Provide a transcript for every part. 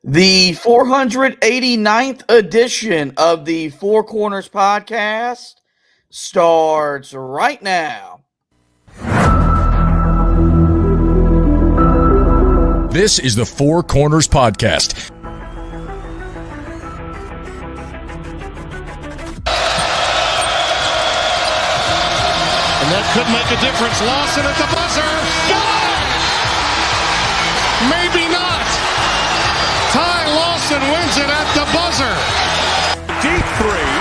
The 489th edition of the Four Corners podcast starts right now. This is the Four Corners podcast. And that could make a difference. Lawson at the buzzer. Got it! Maybe not. Ty Lawson wins it at the buzzer. Deep three.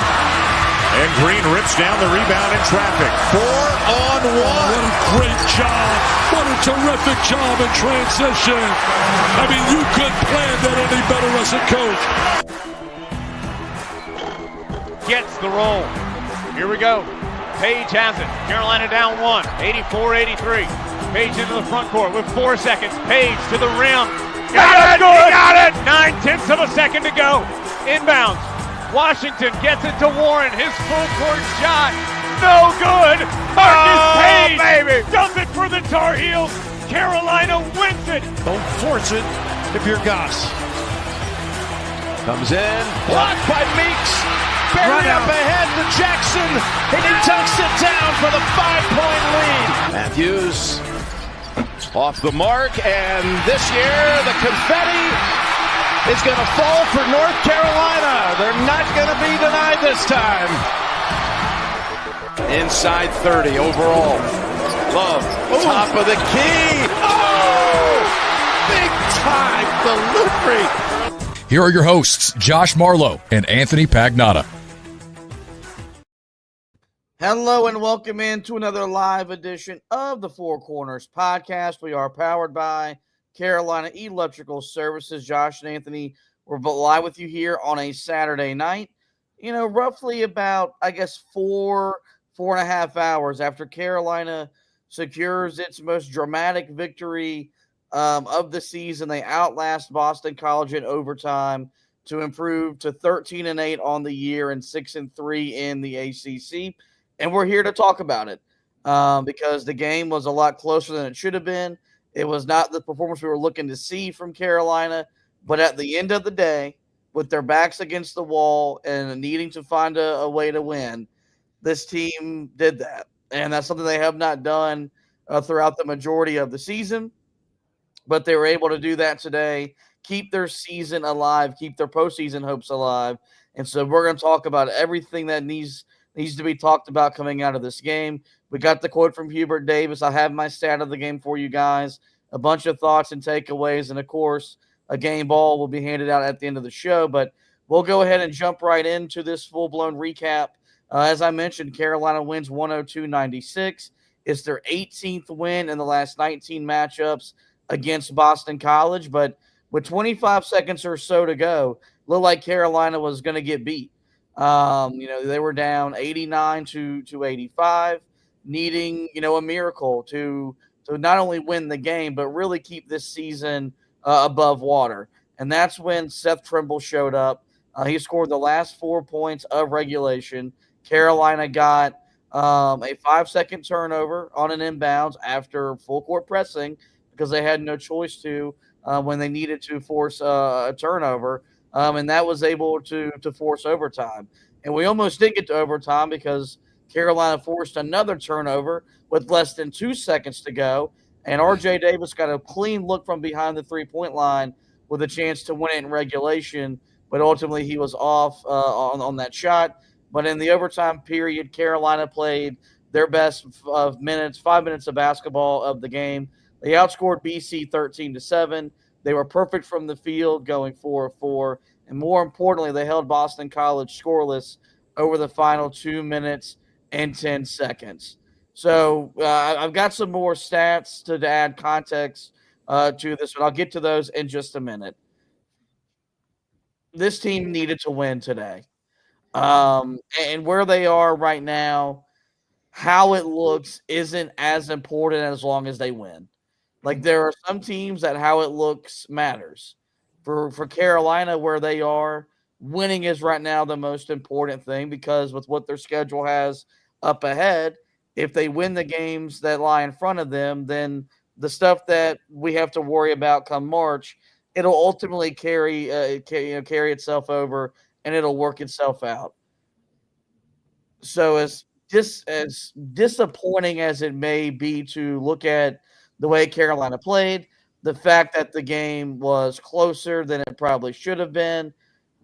And Green rips down the rebound in traffic. 4-on-1. What a great job. What a terrific job in transition. I mean, you couldn't plan that any better as a coach. Gets the roll. Here we go. Page has it. Carolina down one. 84-83. Page into the front court with 4 seconds. Page to the rim. Got it! Good. Got it! 9/10 of a second to go. Inbounds. Washington gets it to Warren. His full court shot. No good. Marcus Page baby. Does it for the Tar Heels. Carolina wins it. Don't force it if you're Goss. Comes in. Blocked by Meeks. Buried up ahead to Jackson. And he tucks it down for the 5-point lead. Matthews off the mark. And this year, the confetti is going to fall for North Carolina. They're not going to be denied this time. Inside 30 overall. Love, top of the key. Oh! Big time delivery. Here are your hosts, Josh Marlowe and Anthony Pagnotta. Hello and welcome into another live edition of the Four Corners podcast. We are powered by Carolina Electrical Services. Josh and Anthony, we're live with you here on a Saturday night. You know, roughly about, 4.5 hours after Carolina secures its most dramatic victory of the season. They outlast Boston College in overtime to improve to 13-8 on the year and 6-3 in the ACC. And we're here to talk about it because the game was a lot closer than it should have been. It was not the performance we were looking to see from Carolina, but at the end of the day, with their backs against the wall and needing to find a way to win, this team did that. And that's something they have not done throughout the majority of the season, but they were able to do that today, keep their season alive, keep their postseason hopes alive. And so we're going to talk about everything that needs to be talked about coming out of this game. We got the quote from Hubert Davis. I have my stat of the game for you guys, a bunch of thoughts and takeaways, and, of course, a game ball will be handed out at the end of the show. But we'll go ahead and jump right into this full-blown recap. As I mentioned, Carolina wins 102-96. It's their 18th win in the last 19 matchups against Boston College. But with 25 seconds or so to go, looked like Carolina was going to get beat. They were down 89 to 85, needing, a miracle to not only win the game, but really keep this season above water. And that's when Seth Trimble showed up. He scored the last 4 points of regulation. Carolina got a 5-second turnover on an inbounds after full court pressing because they had no choice to when they needed to force a turnover. And that was able to force overtime. And we almost did get to overtime because Carolina forced another turnover with less than 2 seconds to go. And R.J. Davis got a clean look from behind the three-point line with a chance to win it in regulation. But ultimately he was off on that shot. But in the overtime period, Carolina played their best of minutes, 5 minutes of basketball of the game. They outscored BC 13-7. They were perfect from the field, going 4-4. And more importantly, they held Boston College scoreless over the final 2 minutes and 10 seconds. So I've got some more stats to add context to this, but I'll get to those in just a minute. This team needed to win today. And where they are right now, how it looks isn't as important as long as they win. Like, there are some teams that how it looks matters. For Carolina, where they are, winning is right now the most important thing because with what their schedule has up ahead, if they win the games that lie in front of them, then the stuff that we have to worry about come March it'll ultimately carry itself over, and it'll work itself out. So as disappointing as it may be to look at the way Carolina played, the fact that the game was closer than it probably should have been,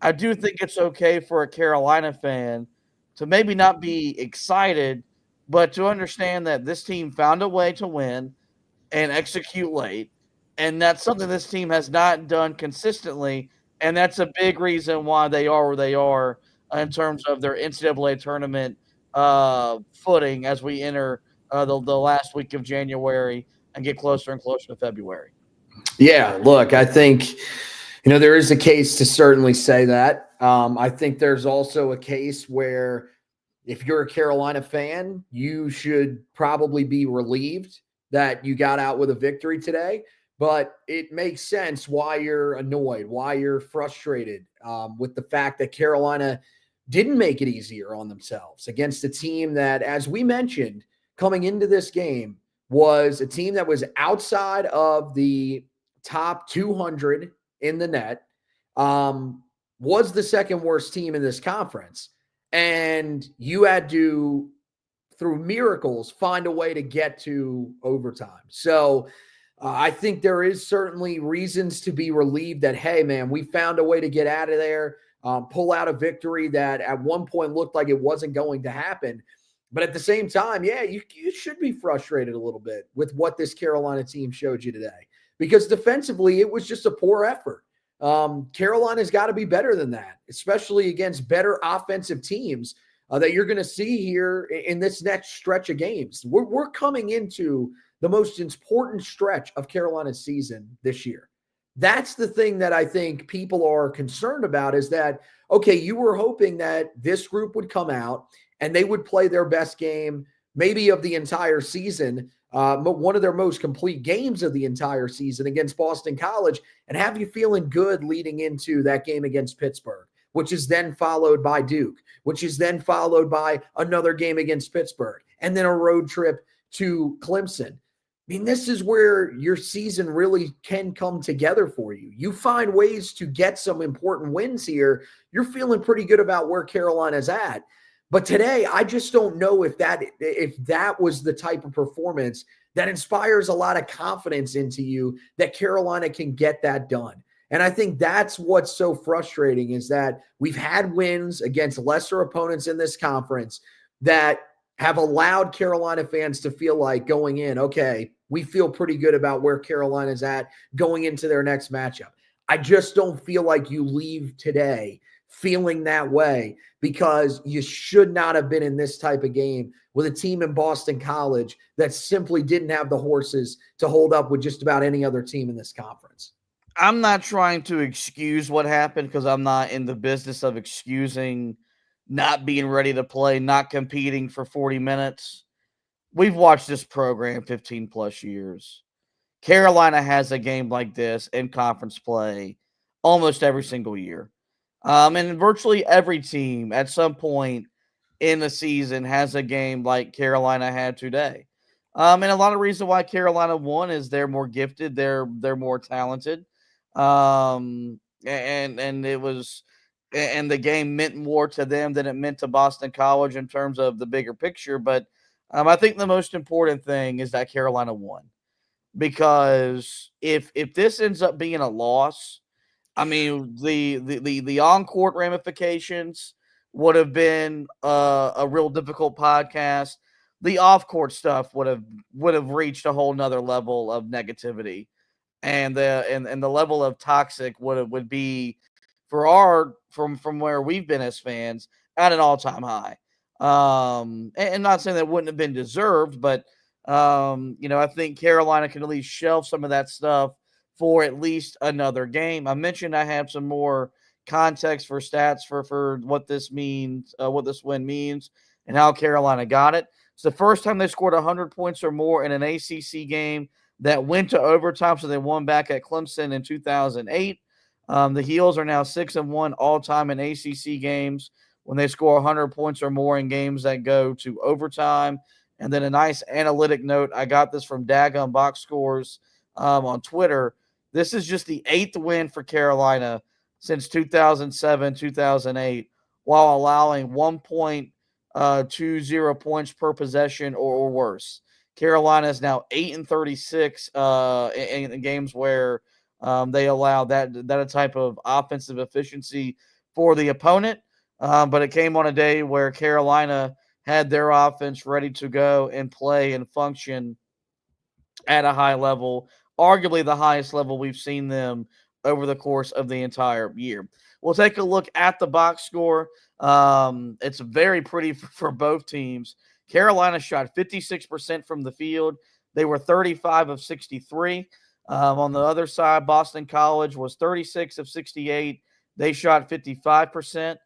I do think it's okay for a Carolina fan to maybe not be excited, but to understand that this team found a way to win and execute late. And that's something this team has not done consistently. And that's a big reason why they are where they are in terms of their NCAA tournament footing as we enter the last week of January and get closer and closer to February. Yeah, look, I think, there is a case to certainly say that. I think there's also a case where if you're a Carolina fan, you should probably be relieved that you got out with a victory today. But it makes sense why you're annoyed, why you're frustrated with the fact that Carolina didn't make it easier on themselves against a team that, as we mentioned, coming into this game, was a team that was outside of the top 200 in the net, was the second worst team in this conference. And you had to, through miracles, find a way to get to overtime. So I think there is certainly reasons to be relieved that, hey, man, we found a way to get out of there, pull out a victory that at one point looked like it wasn't going to happen. But at the same time, yeah, you should be frustrated a little bit with what this Carolina team showed you today, because defensively it was just a poor effort. Carolina's got to be better than that, especially against better offensive teams that you're going to see here in this next stretch of games. We're coming into the most important stretch of Carolina's season this year. That's the thing that I think people are concerned about, is that, okay, you were hoping that this group would come out and they would play their best game maybe of the entire season, but one of their most complete games of the entire season against Boston College, and have you feeling good leading into that game against Pittsburgh, which is then followed by Duke, which is then followed by another game against Pittsburgh, and then a road trip to Clemson. I mean, this is where your season really can come together for you. You find ways to get some important wins here. You're feeling pretty good about where Carolina's at. But today, I just don't know if that was the type of performance that inspires a lot of confidence into you that Carolina can get that done. And I think that's what's so frustrating, is that we've had wins against lesser opponents in this conference that have allowed Carolina fans to feel like going in, okay, we feel pretty good about where Carolina's at going into their next matchup. I just don't feel like you leave today feeling that way, because you should not have been in this type of game with a team in Boston College that simply didn't have the horses to hold up with just about any other team in this conference. I'm not trying to excuse what happened, because I'm not in the business of excusing not being ready to play, not competing for 40 minutes. We've watched this program 15 plus years. Carolina has a game like this in conference play almost every single year. And virtually every team at some point in the season has a game like Carolina had today. And a lot of reason why Carolina won is they're more gifted, they're more talented. And it was, and the game meant more to them than it meant to Boston College in terms of the bigger picture. But I think the most important thing is that Carolina won, because if this ends up being a loss, I mean, the on-court ramifications would have been a real difficult podcast. The off-court stuff would have reached a whole nother level of negativity, and the level of toxic would be from where we've been as fans at an all-time high. And not saying that wouldn't have been deserved, but I think Carolina can at least shelve some of that stuff for at least another game. I mentioned I have some more context for stats for what this means, what this win means, and how Carolina got it. It's the first time they scored 100 points or more in an ACC game that went to overtime, so they won back at Clemson in 2008. The Heels are now 6-1 all-time in ACC games when they score 100 points or more in games that go to overtime. And then a nice analytic note, I got this from Daggum Box Scores on Twitter. This is just the 8th win for Carolina since 2007, 2008, while allowing 1.20 points per possession or worse. Carolina is now 8-36 in games where they allow that type of offensive efficiency for the opponent. But it came on a day where Carolina had their offense ready to go and play and function at a high level, arguably the highest level we've seen them over the course of the entire year. We'll take a look at the box score. It's very pretty for both teams. Carolina shot 56% from the field. They were 35 of 63. On the other side, Boston College was 36 of 68. They shot 55%.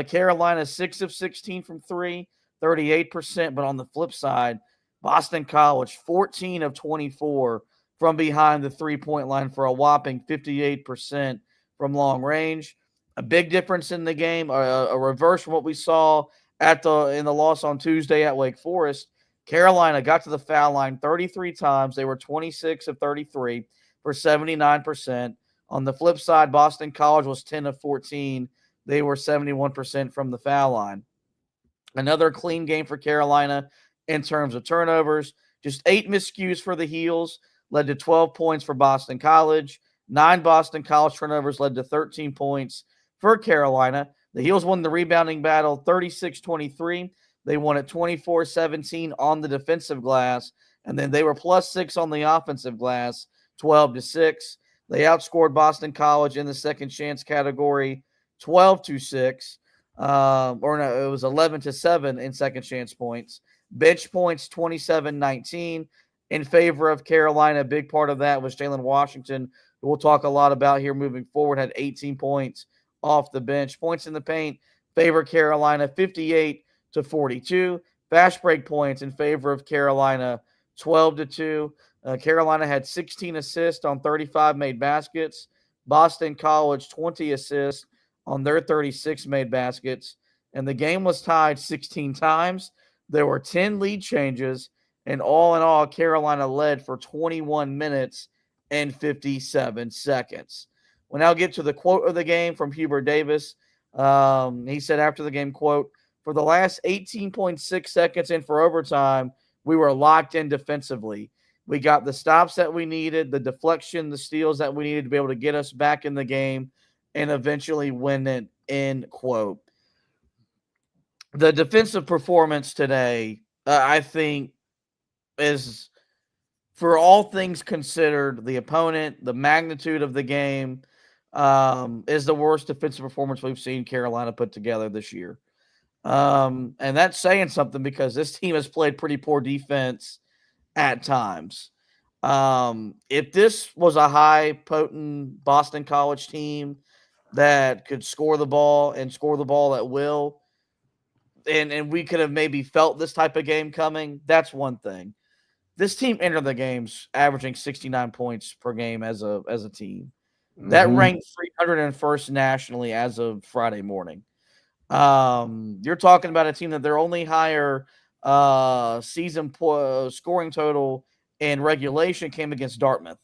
Carolina 6 of 16 from 3, 38%. But on the flip side, Boston College 14 of 24 from behind the three-point line for a whopping 58% from long range. A big difference in the game, a reverse from what we saw in the loss on Tuesday at Wake Forest. Carolina got to the foul line 33 times. They were 26 of 33 for 79%. On the flip side, Boston College was 10 of 14. They were 71% from the foul line. Another clean game for Carolina in terms of turnovers. Just 8 miscues for the Heels led to 12 points for Boston College. 9 Boston College turnovers led to 13 points for Carolina. The Heels won the rebounding battle 36-23. They won it 24-17 on the defensive glass, and then they were plus 6 on the offensive glass, 12-6. They outscored Boston College in the second chance category 12-6. It was 11-7 in second chance points. Bench points 27-19 in favor of Carolina. A big part of that was Jalen Washington, who we'll talk a lot about here moving forward, had 18 points off the bench. Points in the paint favor Carolina 58-42. Fast break points in favor of Carolina 12-2. Carolina had 16 assists on 35 made baskets. Boston College 20 assists on their 36 made baskets. And the game was tied 16 times. There were 10 lead changes. And all in all, Carolina led for 21 minutes and 57 seconds. We'll now get to the quote of the game from Hubert Davis. He said after the game, quote, "For the last 18.6 seconds and for overtime, we were locked in defensively. We got the stops that we needed, the deflection, the steals that we needed to be able to get us back in the game and eventually win it," end quote. The defensive performance today, I think, is, for all things considered, the opponent, the magnitude of the game, is the worst defensive performance we've seen Carolina put together this year. And that's saying something because this team has played pretty poor defense at times. If this was a high potent Boston College team that could score the ball at will, and we could have maybe felt this type of game coming, that's one thing. This team entered the games averaging 69 points per game as a team. That ranked 301st nationally as of Friday morning. You're talking about a team that their only higher season scoring total in regulation came against Dartmouth.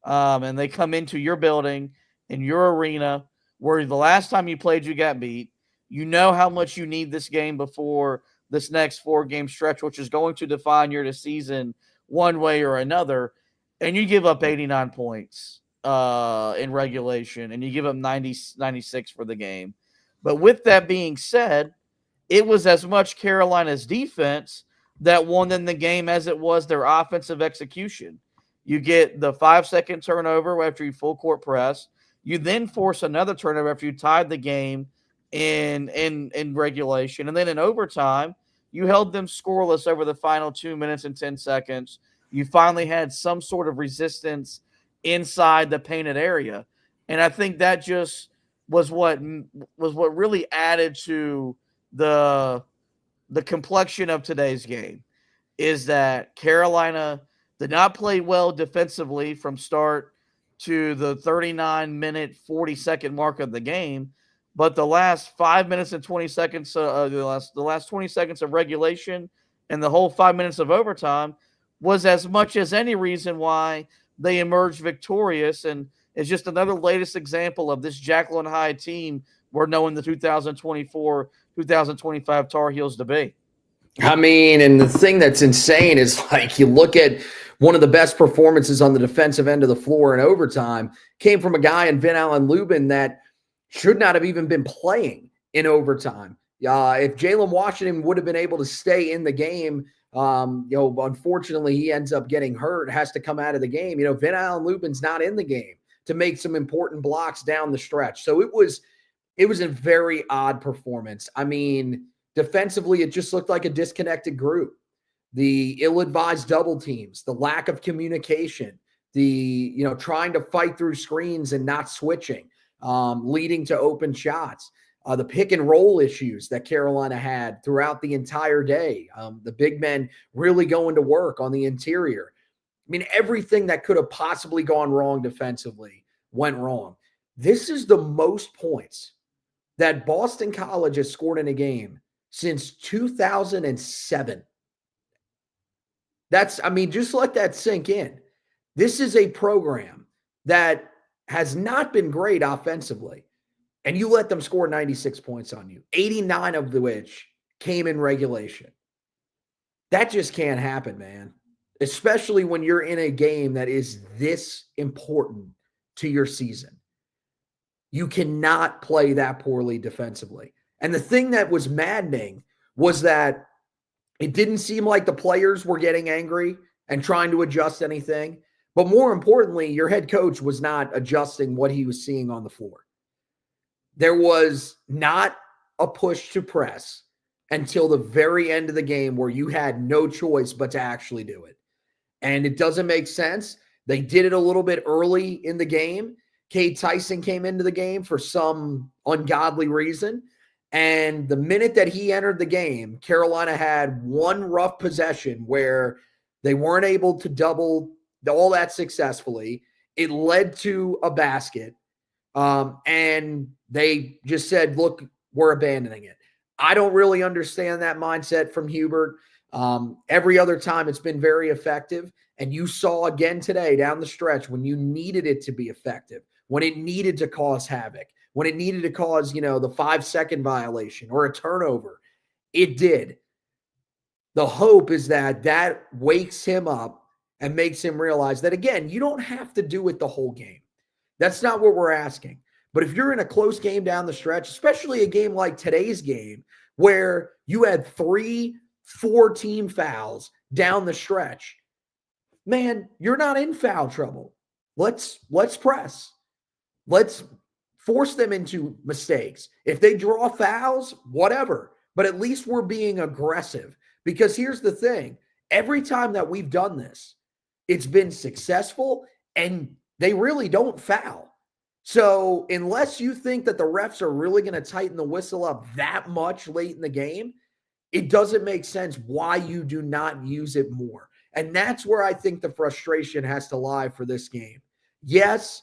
And they come into your building, in your arena, where the last time you played, you got beat. You know how much you need this game before this next 4-game stretch, which is going to define your season one way or another. And you give up 89 points in regulation, and you give up 96 for the game. But with that being said, it was as much Carolina's defense that won in the game as it was their offensive execution. You get the 5-second turnover after you full court press. You then force another turnover after you tied the game in regulation. And then in overtime, you held them scoreless over the final 2 minutes and 10 seconds. You finally had some sort of resistance inside the painted area. And I think that just was what really added to the complexion of today's game, is that Carolina did not play well defensively from start to the 39-minute, 40-second mark of the game, but the last 5 minutes and 20 seconds, the last 20 seconds of regulation and the whole 5 minutes of overtime was as much as any reason why they emerged victorious. And is just another latest example of this Jacqueline High team we're knowing the 2024-2025 Tar Heels to be. I mean, and the thing that's insane is, like, you look at one of the best performances on the defensive end of the floor in overtime came from a guy in Vin Allen Lubin that should not have even been playing in overtime. If Jalen Washington would have been able to stay in the game, unfortunately he ends up getting hurt, has to come out of the game. Vin Allen Lubin's not in the game to make some important blocks down the stretch. So it was a very odd performance. I mean, defensively, it just looked like a disconnected group. The ill-advised double teams, the lack of communication, the trying to fight through screens and not switching, leading to open shots, the pick and roll issues that Carolina had throughout the entire day, the big men really going to work on the interior. I mean, everything that could have possibly gone wrong defensively went wrong. This is the most points that Boston College has scored in a game since 2007. Just let that sink in. This is a program that has not been great offensively, and you let them score 96 points on you, 89 of which came in regulation. That just can't happen, man, especially when you're in a game that is this important to your season. You cannot play that poorly defensively. And the thing that was maddening was that it didn't seem like the players were getting angry and trying to adjust anything. But more importantly, your head coach was not adjusting what he was seeing on the floor. There was not a push to press until the very end of the game where you had no choice but to actually do it. And it doesn't make sense. They did it a little bit early in the game. Cade Tyson came into the game for some ungodly reason. And the minute that he entered the game, Carolina had one rough possession where they weren't able to double all that successfully. It led to a basket. And they just said, look, we're abandoning it. I don't really understand that mindset from Hubert. Every other time it's been very effective. And you saw again today down the stretch when you needed it to be effective, when it needed to cause havoc, when it needed to cause, the 5-second violation or a turnover, it did. The hope is that wakes him up and makes him realize that, again, you don't have to do it the whole game. That's not what we're asking. But if you're in a close game down the stretch, especially a game like today's game, where you had 3-4 team fouls down the stretch, man, you're not in foul trouble. Let's press. Let's force them into mistakes. If they draw fouls, whatever. But at least we're being aggressive. Because here's the thing. Every time that we've done this, it's been successful and they really don't foul. So unless you think that the refs are really going to tighten the whistle up that much late in the game, it doesn't make sense why you do not use it more. And that's where I think the frustration has to lie for this game. Yes,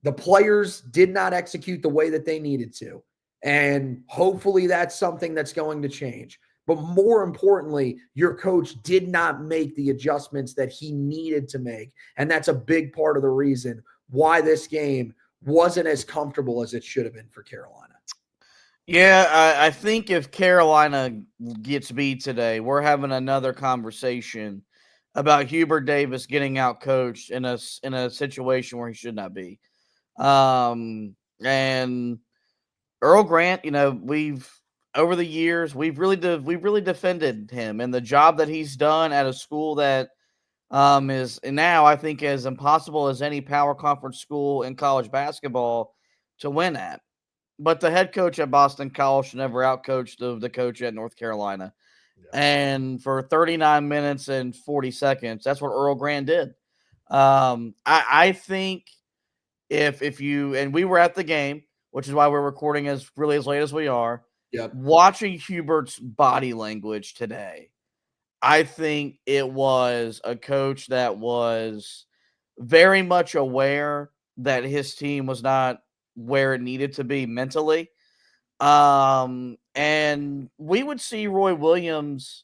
the players did not execute the way that they needed to. And hopefully that's something that's going to change. But more importantly, your coach did not make the adjustments that he needed to make. And that's a big part of the reason why this game wasn't as comfortable as it should have been for Carolina. Yeah, I think if Carolina gets beat today, we're having another conversation about Hubert Davis getting out coached in a situation where he should not be. And Earl Grant, we've over the years we've really defended him and the job that he's done at a school that is now, I think, as impossible as any power conference school in college basketball to win at. But the head coach at Boston College should never outcoach the coach at North Carolina. Yeah. And for 39 minutes and 40 seconds, that's what Earl Grant did. I think if you, and we were at the game, which is why we're recording as late as we are, yep. Watching Hubert's body language today, I think it was a coach that was very much aware that his team was not where it needed to be mentally. And we would see Roy Williams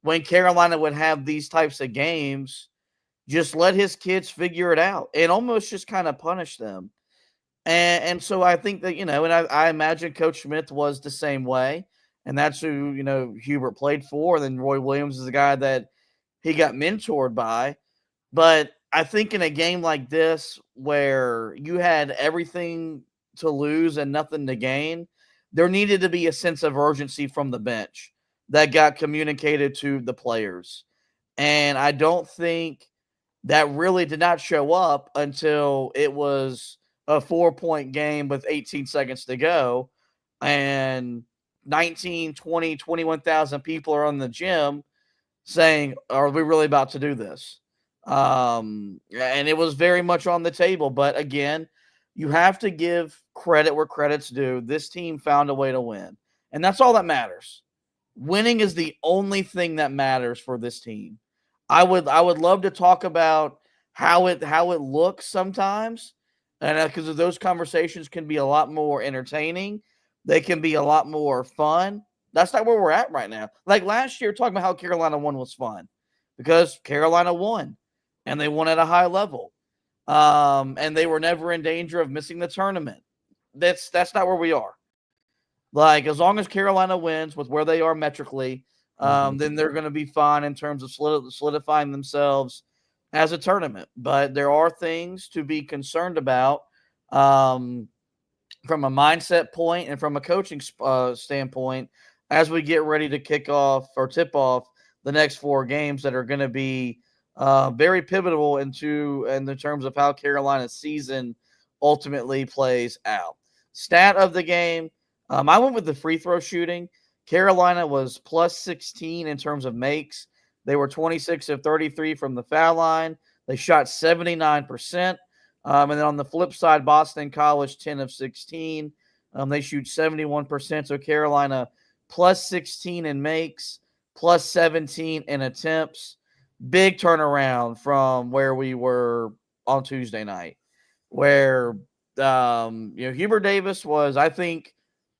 when Carolina would have these types of games just let his kids figure it out and almost just kind of punish them. And so I think that, and I imagine Coach Smith was the same way. And that's who, Hubert played for. And then Roy Williams is the guy that he got mentored by. But I think in a game like this where you had everything to lose and nothing to gain, there needed to be a sense of urgency from the bench that got communicated to the players. And I don't think that really did not show up until it was a 4-point game with 18 seconds to go. And 19, 20, 21,000 people are in the gym saying, are we really about to do this? And it was very much on the table. But again, you have to give credit where credit's due. This team found a way to win. And that's all that matters. Winning is the only thing that matters for this team. I would love to talk about how it looks sometimes. And because those conversations can be a lot more entertaining. They can be a lot more fun. That's not where we're at right now. Like last year, talking about how Carolina won was fun because Carolina won and they won at a high level. And they were never in danger of missing the tournament. That's not where we are. Like, as long as Carolina wins with where they are metrically, then they're going to be fine in terms of solidifying themselves as a tournament. But there are things to be concerned about from a mindset point and from a coaching standpoint as we get ready to kick off or tip off the next 4 games that are going to be very pivotal in the terms of how Carolina's season ultimately plays out. Stat of the game, I went with the free throw shooting. Carolina was plus 16 in terms of makes. They were 26 of 33 from the foul line. They shot 79%. And then on the flip side, Boston College, 10 of 16. They shoot 71%. So Carolina plus 16 in makes, plus 17 in attempts. Big turnaround from where we were on Tuesday night, where Hubert Davis was, I think,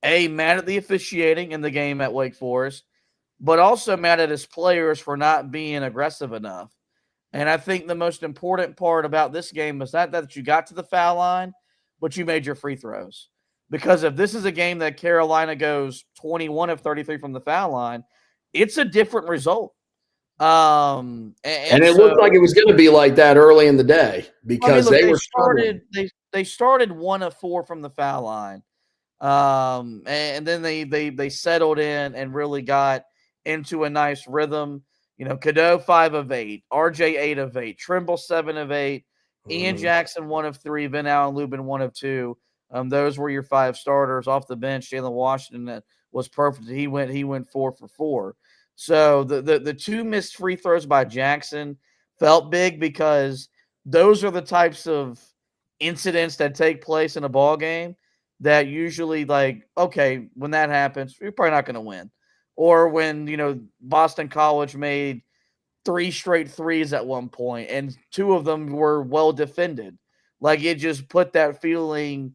mad at the officiating in the game at Wake Forest, but also mad at his players for not being aggressive enough. And I think the most important part about this game is not that you got to the foul line, but you made your free throws. Because if this is a game that Carolina goes 21 of 33 from the foul line, it's a different result. And it looked like it was going to be like that early in the day because they started 1 of 4 from the foul line. And then they settled in and really got into a nice rhythm. Cadeau 5 of 8, RJ 8 of 8, Trimble 7 of 8, Ian Jackson 1 of 3, Van Allen Lubin 1 of 2. Those were your 5 starters off the bench. Jalen Washington was perfect. He went 4 for 4. So the 2 missed free throws by Jackson felt big because those are the types of incidents that take place in a ball game that usually, like, okay, when that happens, you're probably not going to win. Or when, Boston College made 3 straight threes at one point and 2 of them were well defended. Like, it just put that feeling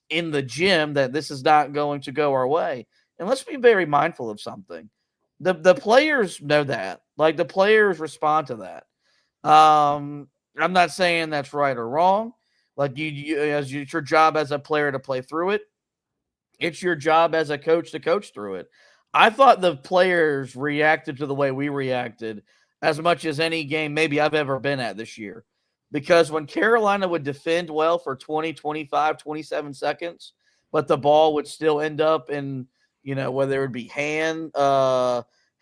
in the gym that this is not going to go our way. And let's be very mindful of something. The players know that. Like, the players respond to that. I'm not saying that's right or wrong. Like, it's your job as a player to play through it. It's your job as a coach to coach through it. I thought the players reacted to the way we reacted as much as any game maybe I've ever been at this year. Because when Carolina would defend well for 20, 25, 27 seconds, but the ball would still end up in, whether it be Hand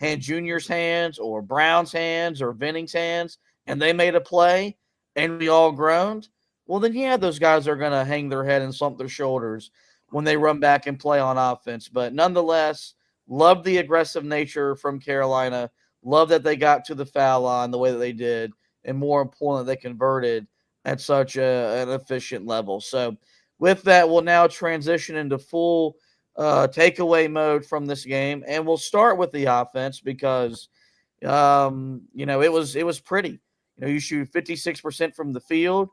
Junior's hands or Brown's hands or Venning's hands, and they made a play and we all groaned, well, then, yeah, those guys are going to hang their head and slump their shoulders when they run back and play on offense. But nonetheless, love the aggressive nature from Carolina. Love that they got to the foul line the way that they did. And more important, they converted at such an efficient level. So with that, we'll now transition into full takeaway mode from this game. And we'll start with the offense because, it was pretty. You shoot 56% from the field,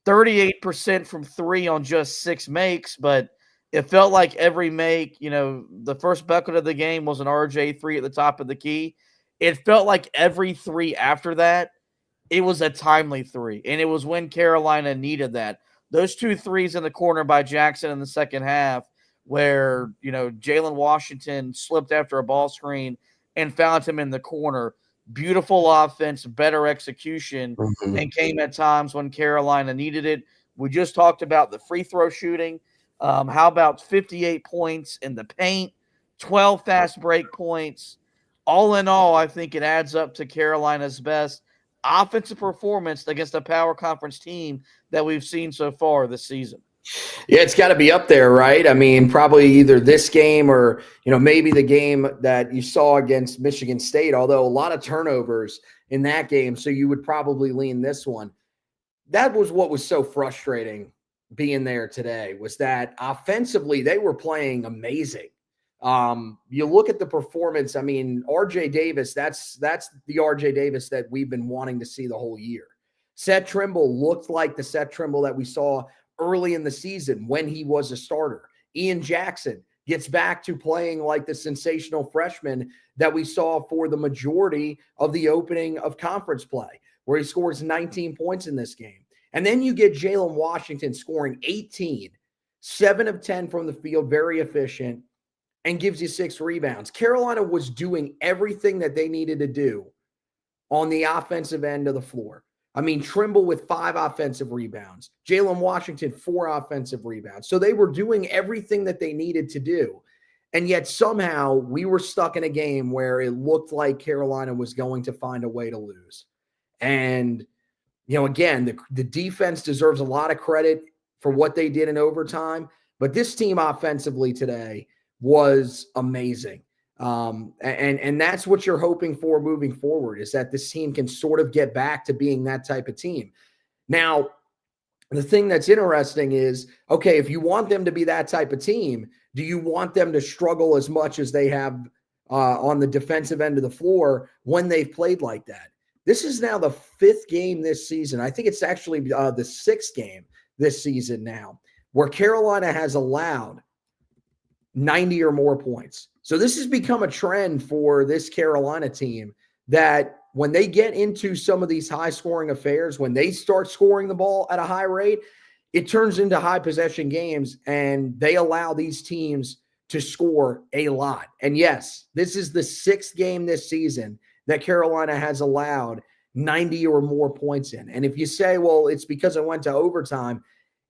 38% from 3 on just 6 makes, but it felt like every make, the first bucket of the game was an RJ 3 at the top of the key. It felt like every 3 after that, it was a timely three, and it was when Carolina needed that. Those 2 threes in the corner by Jackson in the second half, where Jalen Washington slipped after a ball screen and found him in the corner. Beautiful offense, better execution, and came at times when Carolina needed it. We just talked about the free throw shooting. How about 58 points in the paint, 12 fast break points? All in all, I think it adds up to Carolina's best offensive performance against a power conference team that we've seen so far this season. Yeah, it's got to be up there, right? I mean, probably either this game or, maybe the game that you saw against Michigan State, although a lot of turnovers in that game. So you would probably lean this one. That was what was so frustrating being there today, was that offensively they were playing amazing. You look at the performance. I mean, RJ Davis, that's the RJ Davis that we've been wanting to see the whole year. Seth Trimble looked like the Seth Trimble that we saw early in the season when he was a starter. Ian Jackson gets back to playing like the sensational freshman that we saw for the majority of the opening of conference play, where he scores 19 points in this game. And then you get Jalen Washington scoring 18, 7 of 10 from the field, very efficient, and gives you 6 rebounds. Carolina was doing everything that they needed to do on the offensive end of the floor. I mean, Trimble with 5 offensive rebounds, Jalen Washington 4 offensive rebounds. So they were doing everything that they needed to do. And yet somehow we were stuck in a game where it looked like Carolina was going to find a way to lose. And, again, the defense deserves a lot of credit for what they did in overtime. But this team offensively today was amazing. And that's what you're hoping for moving forward, is that this team can sort of get back to being that type of team. Now, the thing that's interesting is, okay, if you want them to be that type of team, do you want them to struggle as much as they have on the defensive end of the floor when they've played like that? This is now the 5th game this season. I think it's actually the 6th game this season now, where Carolina has allowed 90 or more points. So this has become a trend for this Carolina team, that when they get into some of these high-scoring affairs, when they start scoring the ball at a high rate, it turns into high-possession games, and they allow these teams to score a lot. And yes, this is the 6th game this season that Carolina has allowed 90 or more points in. And if you say, well, it's because it went to overtime,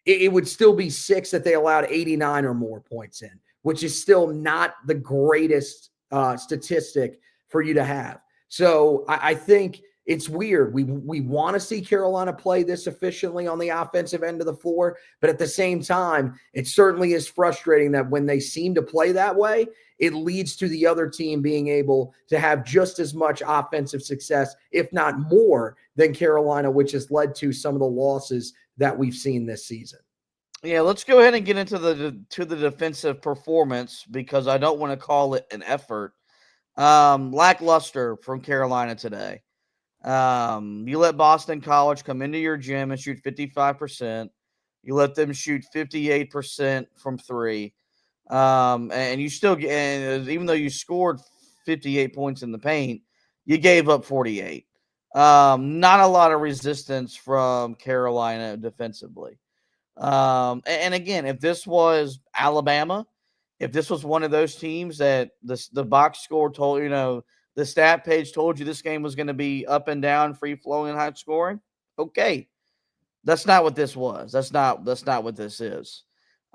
it would still be 6 that they allowed 89 or more points in, which is still not the greatest statistic for you to have. So I think it's weird. We want to see Carolina play this efficiently on the offensive end of the floor, but at the same time, it certainly is frustrating that when they seem to play that way, it leads to the other team being able to have just as much offensive success, if not more, than Carolina, which has led to some of the losses that we've seen this season. Yeah, let's go ahead and get into the defensive performance, because I don't want to call it an effort. Lackluster from Carolina today. You let Boston College come into your gym and shoot 55%. You let them shoot 58% from 3. And you still get, and even though you scored 58 points in the paint, you gave up 48. Not a lot of resistance from Carolina defensively. And again, if this was Alabama, if this was one of those teams that the box score told, the stat page told you this game was going to be up and down, free flowing, and high scoring, okay, that's not what this was. That's not what this is.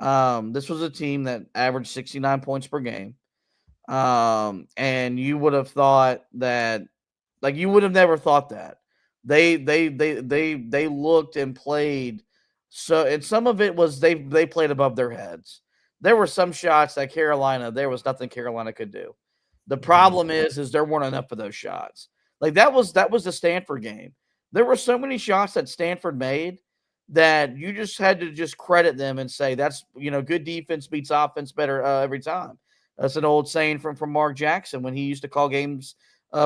This was a team that averaged 69 points per game. And you would have thought that, like, you would have never thought that they looked and played. So, and some of it was they played above their heads. There were some shots that Carolina, there was nothing Carolina could do. The problem is there weren't enough of those shots. Like that was the Stanford game. There were so many shots that Stanford made that you just had to just credit them and say that's, good defense beats offense better every time. That's an old saying from Mark Jackson when he used to call games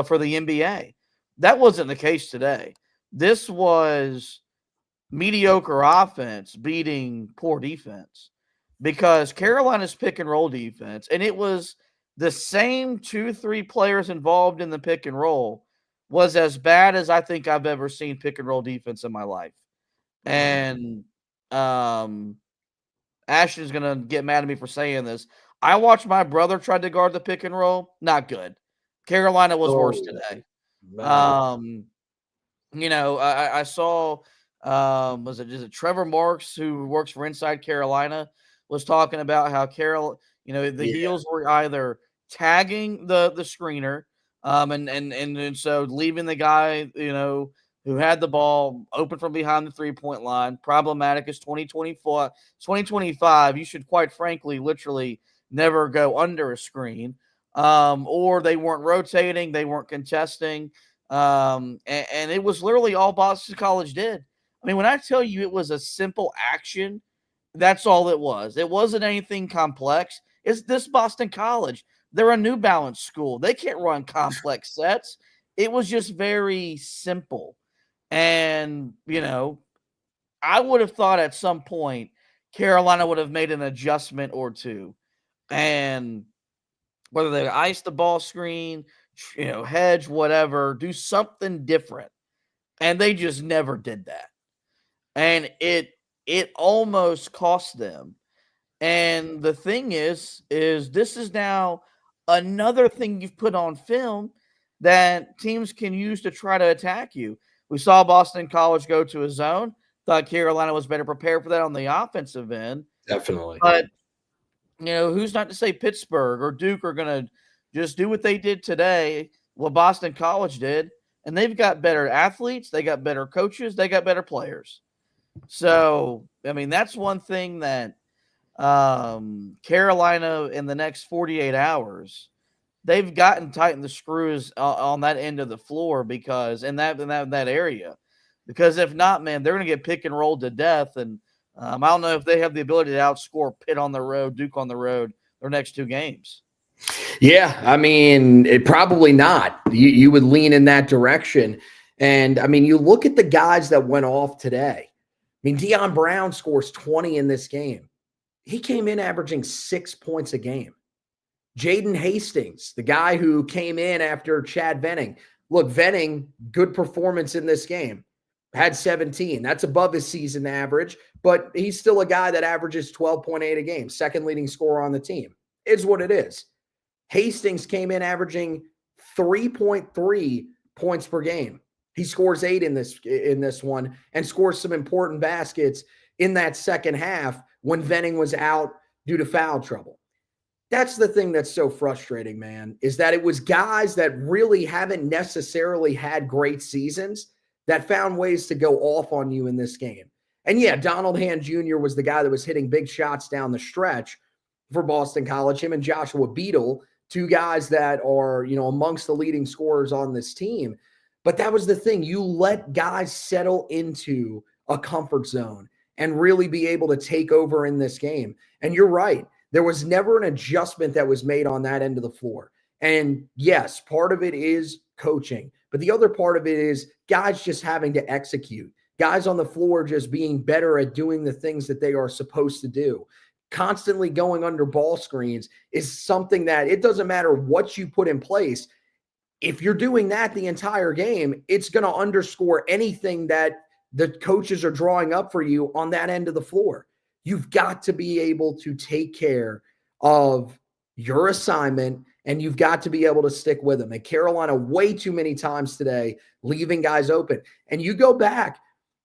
for the NBA. That wasn't the case today. This was mediocre offense beating poor defense, because Carolina's pick and roll defense, and it was the same 2-3 players involved in the pick and roll, was as bad as I think I've ever seen pick and roll defense in my life. And Ashton's gonna get mad at me for saying this. I watched my brother try to guard the pick and roll. Not good. Carolina was worse today. I saw is it Trevor Marks, who works for Inside Carolina, was talking about how the Heels were either tagging the screener, and so leaving the guy, who had the ball open from behind the 3-point line. Problematic is 2024, 2025. You should, quite frankly, literally never go under a screen. Or they weren't rotating, they weren't contesting. And it was literally all Boston College did. I mean, when I tell you it was a simple action, that's all it was. It wasn't anything complex. It's this Boston College. They're a New Balance school. They can't run complex sets. It was just very simple. And, I would have thought at some point Carolina would have made an adjustment or two. And whether they ice the ball screen, hedge, whatever, do something different. And they just never did that. And it almost cost them. And the thing is this is now another thing you've put on film that teams can use to try to attack you. We saw Boston College go to a zone. Thought Carolina was better prepared for that on the offensive end. Definitely. But, who's not to say Pittsburgh or Duke are going to just do what they did today, what Boston College did, and they've got better athletes, they got better coaches, they got better players. So, I mean, that's one thing that Carolina in the next 48 hours, they've gotten tightened the screws on that end of the floor because in that area. Because if not, man, they're going to get pick and rolled to death. And I don't know if they have the ability to outscore Pitt on the road, Duke on the road, their next two games. Yeah, I mean, probably not. You would lean in that direction. And, I mean, you look at the guys that went off today. I mean, Deion Brown scores 20 in this game. He came in averaging 6 points a game. Jaden Hastings, the guy who came in after Chad Venning. Look, Venning, good performance in this game. Had 17. That's above his season average, but he's still a guy that averages 12.8 a game, second leading scorer on the team. It's what it is. Hastings came in averaging 3.3 points per game. He scores 8 in this one and scores some important baskets in that second half when Venning was out due to foul trouble. That's the thing that's so frustrating, man, is that it was guys that really haven't necessarily had great seasons that found ways to go off on you in this game. And yeah, Donald Hand Jr. was the guy that was hitting big shots down the stretch for Boston College. Him and Joshua Beadle, two guys that are, amongst the leading scorers on this team. But that was the thing. You let guys settle into a comfort zone and really be able to take over in this game. And you're right. There was never an adjustment that was made on that end of the floor. And yes, part of it is coaching, but the other part of it is guys just having to execute. Guys on the floor just being better at doing the things that they are supposed to do. Constantly going under ball screens is something that it doesn't matter what you put in place. If you're doing that the entire game, it's going to underscore anything that the coaches are drawing up for you on that end of the floor. You've got to be able to take care of your assignment, and you've got to be able to stick with them. And Carolina, way too many times today, leaving guys open. And you go back,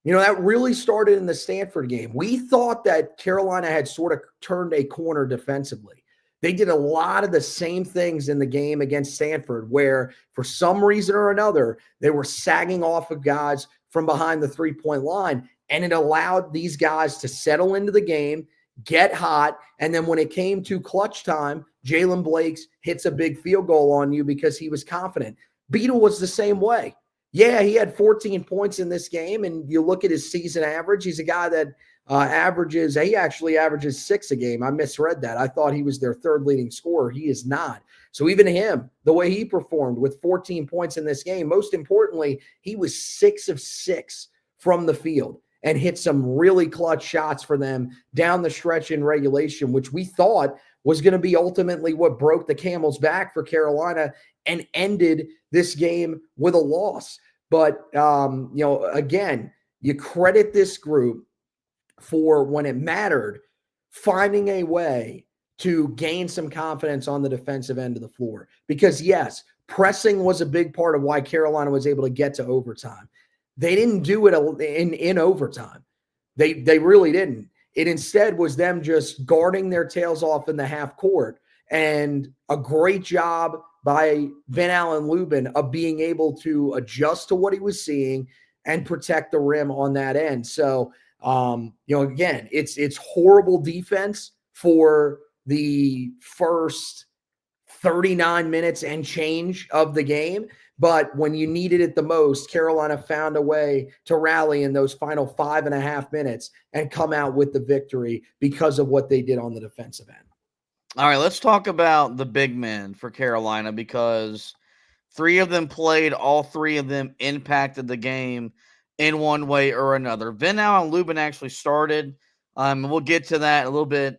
that really started in the Stanford game. We thought that Carolina had sort of turned a corner defensively. They did a lot of the same things in the game against Stanford, where for some reason or another, they were sagging off of guys from behind the three-point line. And it allowed these guys to settle into the game, get hot, and then when it came to clutch time, Jalen Blakes hits a big field goal on you because he was confident. Beadle was the same way. Yeah, he had 14 points in this game, and you look at his season average, he's a guy that he actually averages 6 a game. I misread that. I thought he was their third leading scorer. He is not. So even him, the way he performed with 14 points in this game, most importantly, he was 6 of 6 from the field. and hit some really clutch shots for them down the stretch in regulation, which we thought was going to be ultimately what broke the camel's back for Carolina and ended this game with a loss. But, again, you credit this group for, when it mattered, finding a way to gain some confidence on the defensive end of the floor. Because, yes, pressing was a big part of why Carolina was able to get to overtime. They didn't do it in overtime. They really didn't. It instead was them just guarding their tails off in the half court, and a great job by Van Allen Lubin of being able to adjust to what he was seeing and protect the rim on that end. So, again, it's horrible defense for the first 39 minutes and change of the game. But when you needed it the most, Carolina found a way to rally in those final 5.5 minutes and come out with the victory because of what they did on the defensive end. All right, let's talk about the big men for Carolina, because 3 of them played. All 3 of them impacted the game in one way or another. Van Allen Lubin actually started. We'll get to that a little bit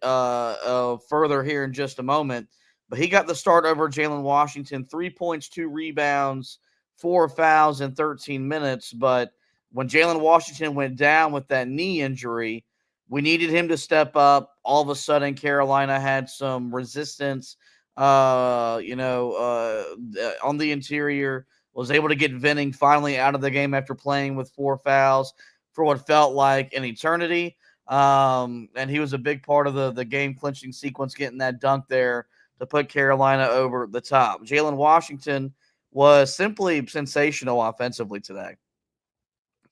further here in just a moment. But he got the start over Jalen Washington, 3 points, 2 rebounds, 4 fouls in 13 minutes. But when Jalen Washington went down with that knee injury, we needed him to step up. All of a sudden, Carolina had some resistance, on the interior, was able to get Venning finally out of the game after playing with 4 fouls for what felt like an eternity. And he was a big part of the game-clinching sequence, getting that dunk there to put Carolina over the top. Jalen Washington was simply sensational offensively today.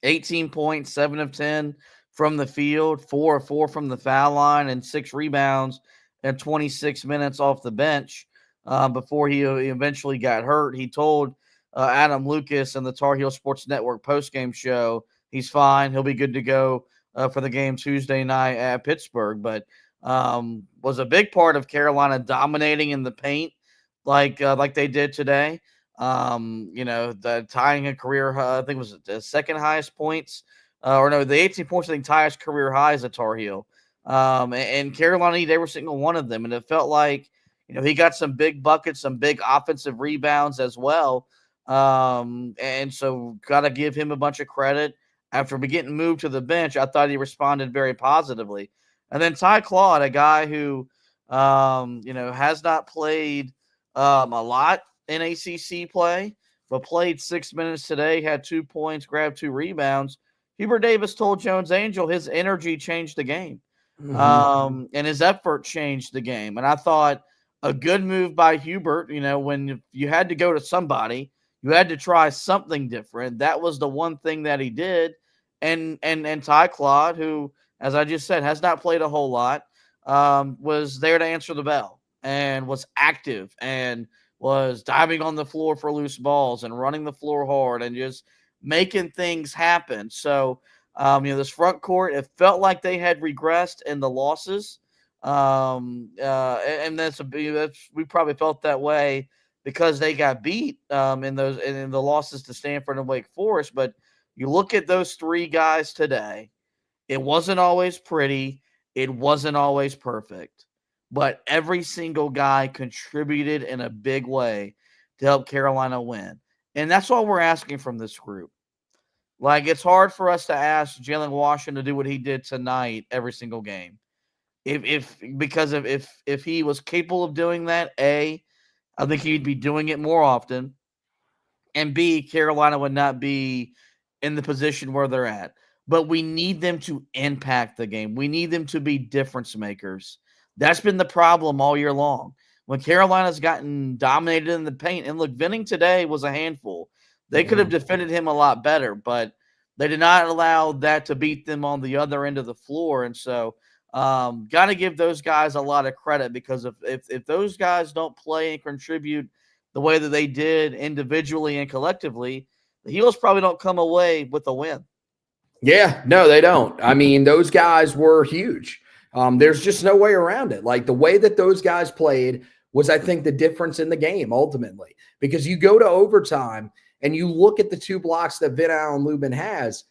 18 points, 7 of 10 from the field, 4 of 4 from the foul line, and 6 rebounds and 26 minutes off the bench before he eventually got hurt. He told Adam Lucas in the Tar Heel Sports Network postgame show he's fine. He'll be good to go for the game Tuesday night at Pittsburgh. But was a big part of Carolina dominating in the paint like they did today. The tying a career, I think it was the second highest points, the 18 points, I think ties career highs at Tar Heel. And Carolina needed every single one of them. And it felt like, he got some big buckets, some big offensive rebounds as well. And so got to give him a bunch of credit. After getting moved to the bench, I thought he responded very positively. And then Ty Claude, a guy who, has not played a lot in ACC play, but played 6 minutes today, had 2 points, grabbed 2 rebounds. Hubert Davis told Jones Angell his energy changed the game, and his effort changed the game. And I thought a good move by Hubert. When you had to go to somebody, you had to try something different. That was the one thing that he did. And Ty Claude, who, as I just said, has not played a whole lot, was there to answer the bell and was active and was diving on the floor for loose balls and running the floor hard and just making things happen. So, this front court, it felt like they had regressed in the losses. And we probably felt that way because they got beat in the losses to Stanford and Wake Forest. But you look at those 3 guys today, it wasn't always pretty. It wasn't always perfect. But every single guy contributed in a big way to help Carolina win. And that's all we're asking from this group. Like, it's hard for us to ask Jalen Washington to do what he did tonight every single game. If he was capable of doing that, A, I think he'd be doing it more often. And B, Carolina would not be in the position where they're at. But we need them to impact the game. We need them to be difference makers. That's been the problem all year long. When Carolina's gotten dominated in the paint, and look, Venning today was a handful. They could have defended him a lot better, but they did not allow that to beat them on the other end of the floor. And so got to give those guys a lot of credit, because if those guys don't play and contribute the way that they did individually and collectively, the Heels probably don't come away with a win. Yeah, no, they don't. I mean, those guys were huge. There's just no way around it. Like, the way that those guys played was, I think, the difference in the game ultimately, because you go to overtime and you look at the 2 blocks that Van Allen Lubin has.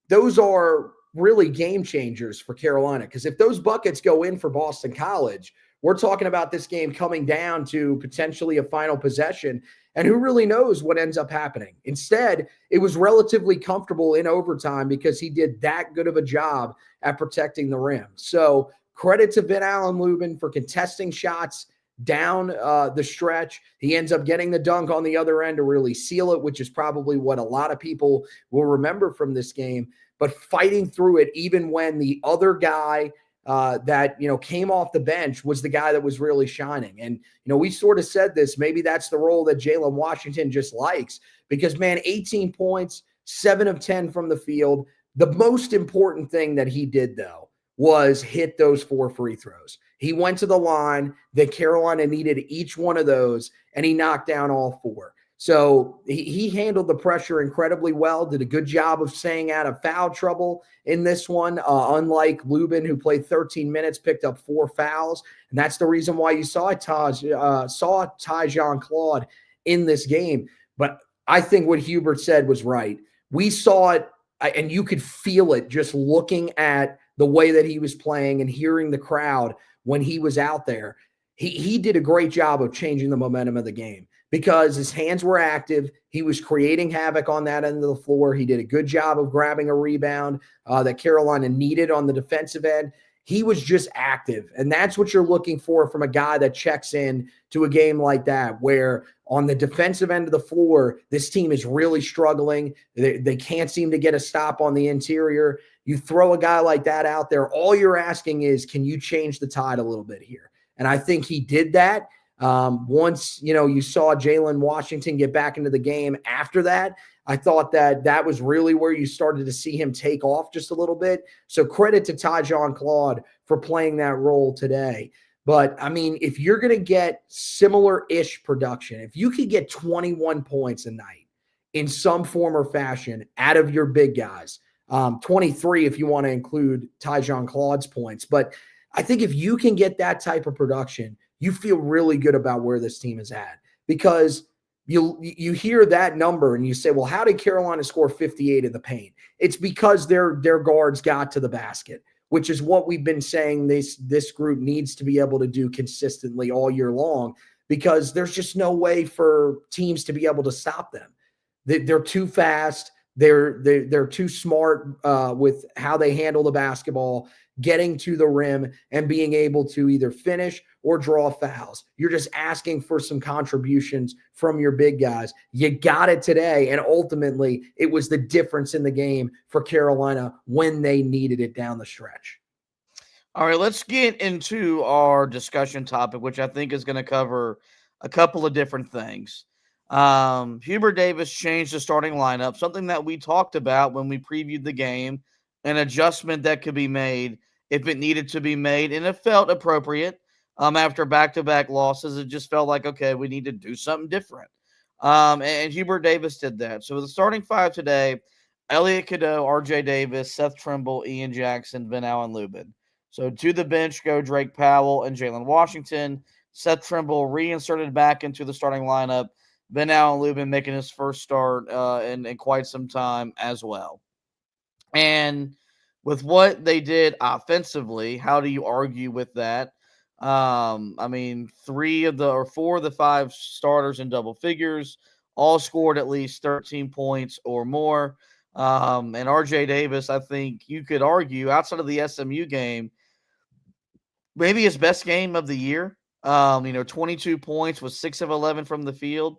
Those are really game changers for Carolina, because if those buckets go in for Boston College, we're talking about this game coming down to potentially a final possession, and who really knows what ends up happening. Instead, it was relatively comfortable in overtime because he did that good of a job at protecting the rim. So credit to Ben Allen Lubin for contesting shots down the stretch. He ends up getting the dunk on the other end to really seal it, which is probably what a lot of people will remember from this game. But fighting through it, even when the other guy that came off the bench was the guy that was really shining. And we sort of said this, maybe that's the role that Jalen Washington just likes, because 18 points, 7 of 10 from the field. The most important thing that he did, though, was hit those 4 free throws. He went to the line that Carolina needed each one of those, and he knocked down all 4. So he handled the pressure incredibly well, did a good job of staying out of foul trouble in this one, unlike Lubin, who played 13 minutes, picked up 4 fouls. And that's the reason why you saw Tyjon Claude in this game. But I think what Hubert said was right. We saw it, and you could feel it just looking at the way that he was playing and hearing the crowd when he was out there. He did a great job of changing the momentum of the game, because his hands were active. He was creating havoc on that end of the floor. He did a good job of grabbing a rebound that Carolina needed on the defensive end. He was just active, and that's what you're looking for from a guy that checks in to a game like that, where on the defensive end of the floor, this team is really struggling. They can't seem to get a stop on the interior. You throw a guy like that out there, all you're asking is, can you change the tide a little bit here? And I think he did that. Once, you saw Jalen Washington get back into the game after that, I thought that was really where you started to see him take off just a little bit. So credit to Tyjon Claude for playing that role today. But, if you're going to get similar-ish production, if you could get 21 points a night in some form or fashion out of your big guys, 23 if you want to include Tyjon Claude's points. But I think if you can get that type of production, you feel really good about where this team is at, because you hear that number and you say, well, how did Carolina score 58 in the paint? It's because their guards got to the basket, which is what we've been saying this group needs to be able to do consistently all year long, because there's just no way for teams to be able to stop them. They're too fast. They're too smart with how they handle the basketball, getting to the rim and being able to either finish or draw fouls. You're just asking for some contributions from your big guys. You got it today, and ultimately it was the difference in the game for Carolina when they needed it down the stretch. All right, let's get into our discussion topic, which I think is going to cover a couple of different things. Hubert Davis changed the starting lineup, something that we talked about when we previewed the game, an adjustment that could be made if it needed to be made, and it felt appropriate. After back-to-back losses, it just felt like, okay, we need to do something different. And Hubert Davis did that. So the starting 5 today, Elliot Cadeau, RJ Davis, Seth Trimble, Ian Jackson, Ben Allen Lubin. So to the bench go Drake Powell and Jalen Washington. Seth Trimble reinserted back into the starting lineup. Ben Allen Lubin making his first start in quite some time as well. And with what they did offensively, how do you argue with that? 4 of the 5 starters in double figures all scored at least 13 points or more. And RJ Davis, I think you could argue, outside of the SMU game, maybe his best game of the year. 22 points with 6 of 11 from the field,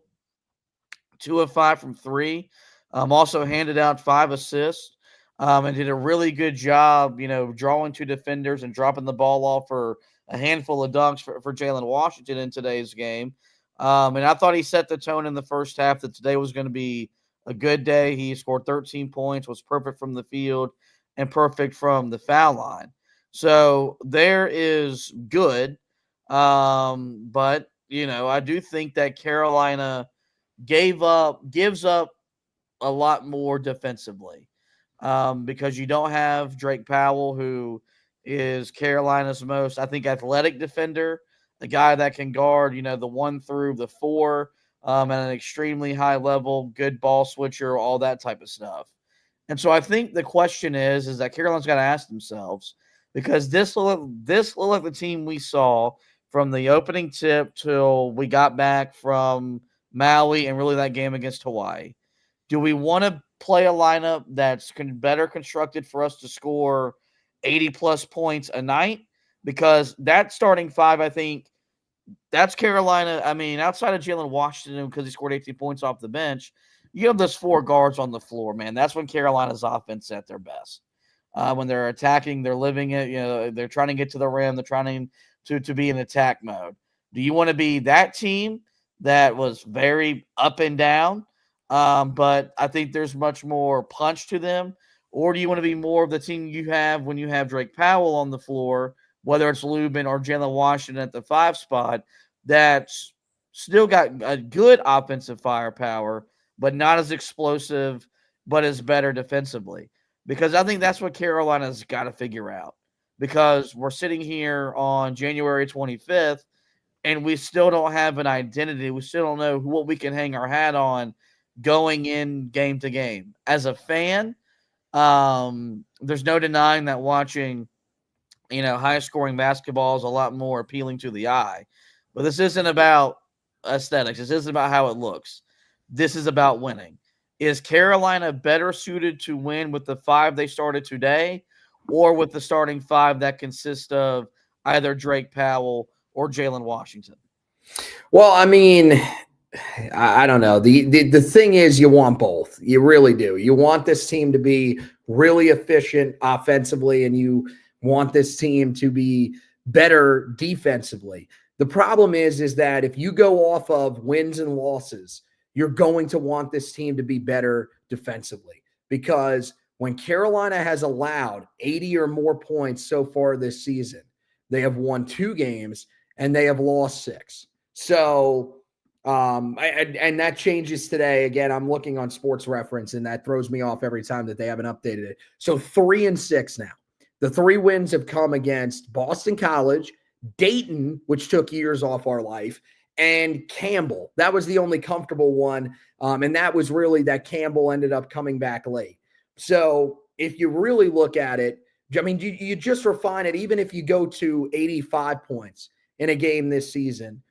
2 of 5 from 3. Also handed out 5 assists. And did a really good job, drawing 2 defenders and dropping the ball off for a handful of dunks for Jalen Washington in today's game. And I thought he set the tone in the first half that today was going to be a good day. He scored 13 points, was perfect from the field and perfect from the foul line. So there is good. But, I do think that Carolina gives up a lot more defensively. Because you don't have Drake Powell, who is Carolina's most, I think, athletic defender, a guy that can guard, the 1 through the 4 at an extremely high level, good ball switcher, all that type of stuff. And so I think the question is that Carolina's got to ask themselves, because this look like the team we saw from the opening tip till we got back from Maui and really that game against Hawaii. Do we want to play a lineup that's better constructed for us to score 80-plus points a night? Because that starting five, I think, that's Carolina. I mean, outside of Jalen Washington, because he scored 18 points off the bench, you have those four guards on the floor, man. That's when Carolina's offense at their best. When they're attacking, they're living it. They're trying to get to the rim. They're trying to be in attack mode. Do you want to be that team that was very up and down, but I think there's much more punch to them? Or do you want to be more of the team you have when you have Drake Powell on the floor, whether it's Lubin or Jalen Washington at the 5 spot, that's still got a good offensive firepower, but not as explosive, but is better defensively? Because I think that's what Carolina's got to figure out. Because we're sitting here on January 25th, and we still don't have an identity. We still don't know what we can hang our hat on going in game to game. As a fan, there's no denying that watching, high-scoring basketball is a lot more appealing to the eye. But this isn't about aesthetics. This isn't about how it looks. This is about winning. Is Carolina better suited to win with the 5 they started today, or with the starting 5 that consists of either Drake Powell or Jalen Washington? Well, I mean, I don't know. The thing is, you want both. You really do. You want this team to be really efficient offensively, and you want this team to be better defensively. The problem is that if you go off of wins and losses, you're going to want this team to be better defensively, because when Carolina has allowed 80 or more points so far this season, they have won 2 games and they have lost 6. So, and that changes today. Again, I'm looking on Sports Reference, and that throws me off every time that they haven't updated it. So 3-6 now. The 3 wins have come against Boston College, Dayton, which took years off our life, and Campbell. That was the only comfortable one. And that was really that Campbell ended up coming back late. So if you really look at it, I mean, you just refine it. Even if you go to 85 points in a game this season,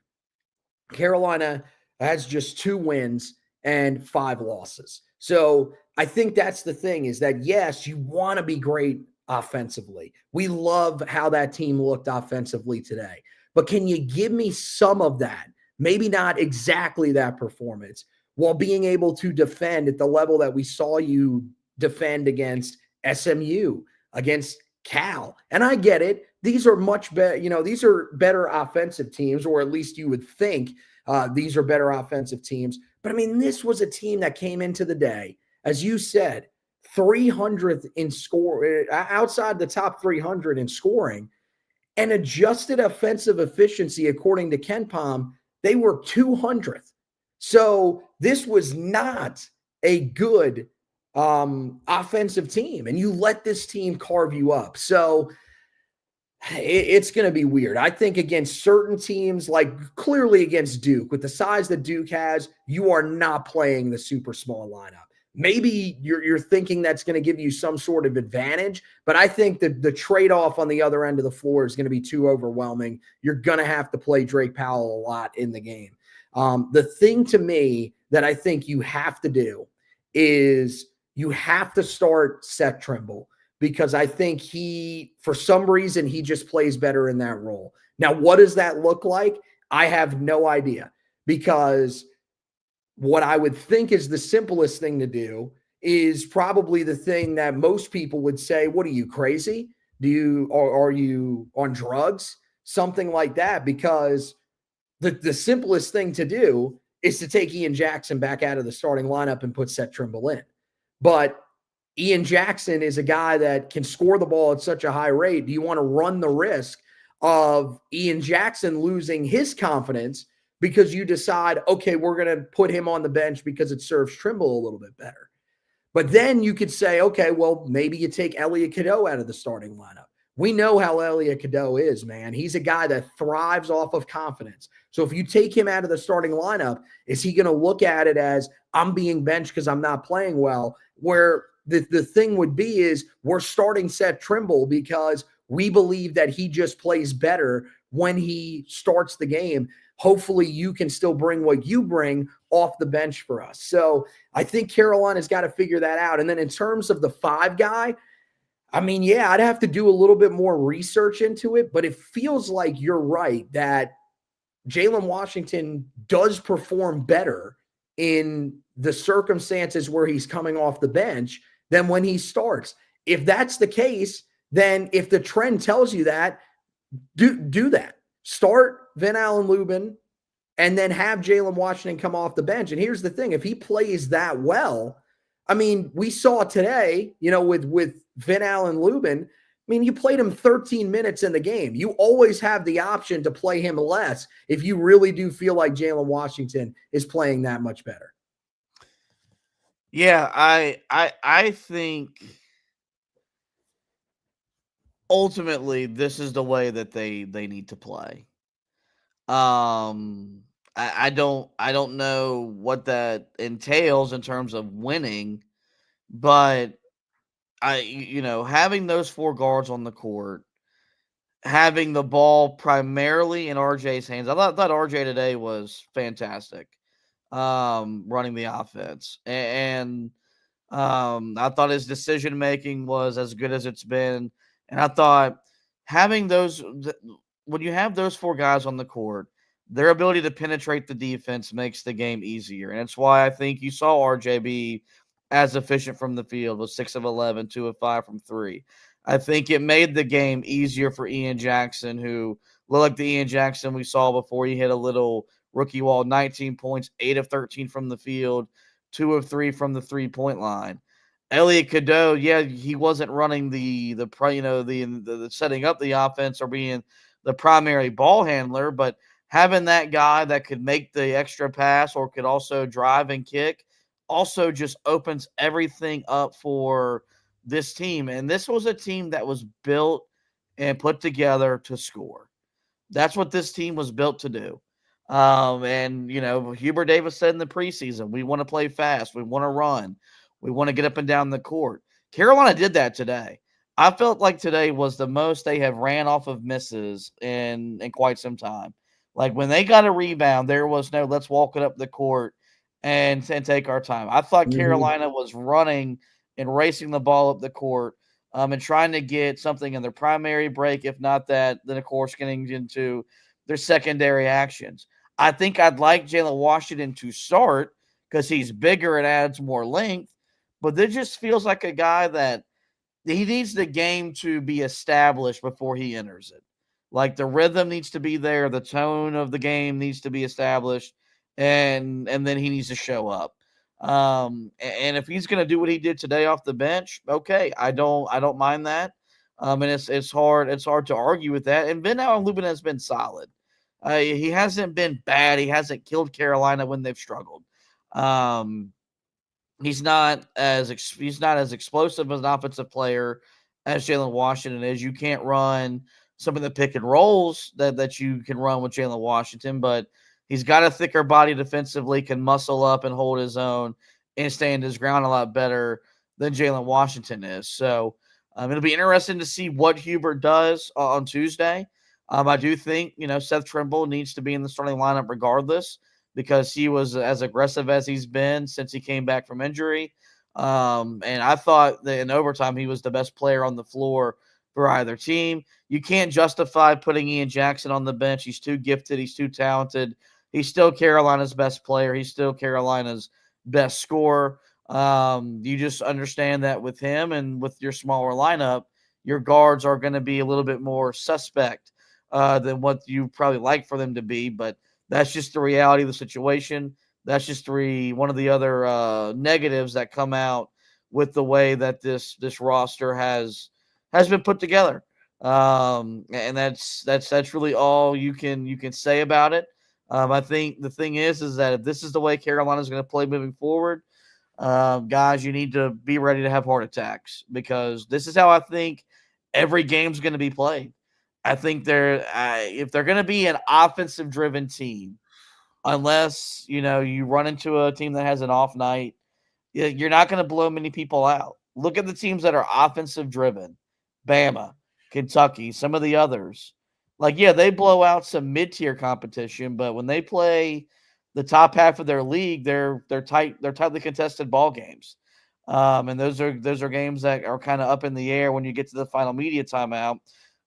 Carolina has just 2 wins and 5 losses. So I think that's the thing, is that, yes, you want to be great offensively. We love how that team looked offensively today. But can you give me some of that? Maybe not exactly that performance, while being able to defend at the level that we saw you defend against SMU, against Cal. And I get it. These are much better, these are better offensive teams, or at least you would think these are better offensive teams. But I mean, this was a team that came into the day, as you said, 300th in score, outside the top 300 in scoring, and adjusted offensive efficiency, according to KenPom, they were 200th. So this was not a good offensive team, and you let this team carve you up. So it's going to be weird. I think against certain teams, like clearly against Duke, with the size that Duke has, you are not playing the super small lineup. Maybe you're thinking that's going to give you some sort of advantage, but I think that the trade-off on the other end of the floor is going to be too overwhelming. You're going to have to play Drake Powell a lot in the game. The thing to me that I think you have to do is you have to start Seth Trimble, because I think for some reason, he just plays better in that role. Now, what does that look like? I have no idea, because what I would think is the simplest thing to do is probably the thing that most people would say, what are you, crazy? Are you on drugs? Something like that, because the simplest thing to do is to take Ian Jackson back out of the starting lineup and put Seth Trimble in. But Ian Jackson is a guy that can score the ball at such a high rate. Do you want to run the risk of Ian Jackson losing his confidence because you decide, okay, we're going to put him on the bench because it serves Trimble a little bit better? But then you could say, okay, well, maybe you take Elliot Cadeau out of the starting lineup. We know how Elliot Cadeau is, man. He's a guy that thrives off of confidence. So if you take him out of the starting lineup, is he going to look at it as, I'm being benched because I'm not playing well? Where the thing would be is we're starting Seth Trimble because we believe that he just plays better when he starts the game. Hopefully you can still bring what you bring off the bench for us. So I think Carolina's got to figure that out. And then in terms of the 5 guy, I mean, yeah, I'd have to do a little bit more research into it, but it feels like you're right that Jalen Washington does perform better in the circumstances where he's coming off the bench than when he starts. If that's the case, then if the trend tells you that, do that. Start Van Allen Lubin and then have Jalen Washington come off the bench. And here's the thing, if he plays that well, I mean, we saw today, with Van Allen Lubin, I mean, you played him 13 minutes in the game. You always have the option to play him less if you really do feel like Jalen Washington is playing that much better. Yeah, I think ultimately this is the way that they need to play. I don't know what that entails in terms of winning, but having those 4 guards on the court, having the ball primarily in RJ's hands. I thought RJ today was fantastic, running the offense, and I thought his decision making was as good as it's been. And I thought having when you have those 4 guys on the court, their ability to penetrate the defense makes the game easier. And it's why I think you saw RJ be as efficient from the field with 6 of 11, 2 of 5 from 3. I think it made the game easier for Ian Jackson, who looked like the Ian Jackson we saw before he hit a little rookie wall. 19 points, 8 of 13 from the field, 2 of 3 from the 3-point line. Elliot Cadeau, yeah, he wasn't running the setting up the offense or being the primary ball handler, but having that guy that could make the extra pass or could also drive and kick also just opens everything up for this team. And this was a team that was built and put together to score. That's what this team was built to do. And Hubert Davis said in the preseason, we want to play fast. We want to run. We want to get up and down the court. Carolina did that today. I felt like today was the most they have ran off of misses in quite some time. Like when they got a rebound, there was no let's walk it up the court and take our time. I thought Carolina was running and racing the ball up the court and trying to get something in their primary break. If not that, then of course getting into their secondary actions. I think I'd like Jalen Washington to start because he's bigger and adds more length. But there just feels like a guy that he needs the game to be established before he enters it. Like the rhythm needs to be there, the tone of the game needs to be established, and then he needs to show up. And if he's going to do what he did today off the bench, okay, I don't mind that. And it's hard to argue with that. And Van Allen Lubin has been solid. He hasn't been bad. He hasn't killed Carolina when they've struggled. He's not as explosive as an offensive player as Jalen Washington is. You can't run some of the pick and rolls that you can run with Jalen Washington, but he's got a thicker body defensively, can muscle up and hold his own and stand his ground a lot better than Jalen Washington is. So it'll be interesting to see what Hubert does on Tuesday. I do think, Seth Trimble needs to be in the starting lineup regardless because he was as aggressive as he's been since he came back from injury. And I thought that in overtime he was the best player on the floor for either team. You can't justify putting Ian Jackson on the bench. He's too gifted. He's too talented. He's still Carolina's best player. He's still Carolina's best scorer. You just understand that with him and with your smaller lineup, your guards are going to be a little bit more suspect than what you probably like for them to be. But that's just the reality of the situation. That's just one of the other negatives that come out with the way that this roster has been put together. And that's really all you can say about it. I think the thing is that if this is the way Carolina is going to play moving forward, guys, you need to be ready to have heart attacks because this is how I think every game's going to be played. I think if they're going to be an offensive driven team, unless you run into a team that has an off night, you're not going to blow many people out. Look at the teams that are offensive driven. Bama, Kentucky, some of the others. Like, yeah, they blow out some mid-tier competition, but when they play the top half of their league, they're tightly contested ball games. And those are games that are kind of up in the air when you get to the final media timeout,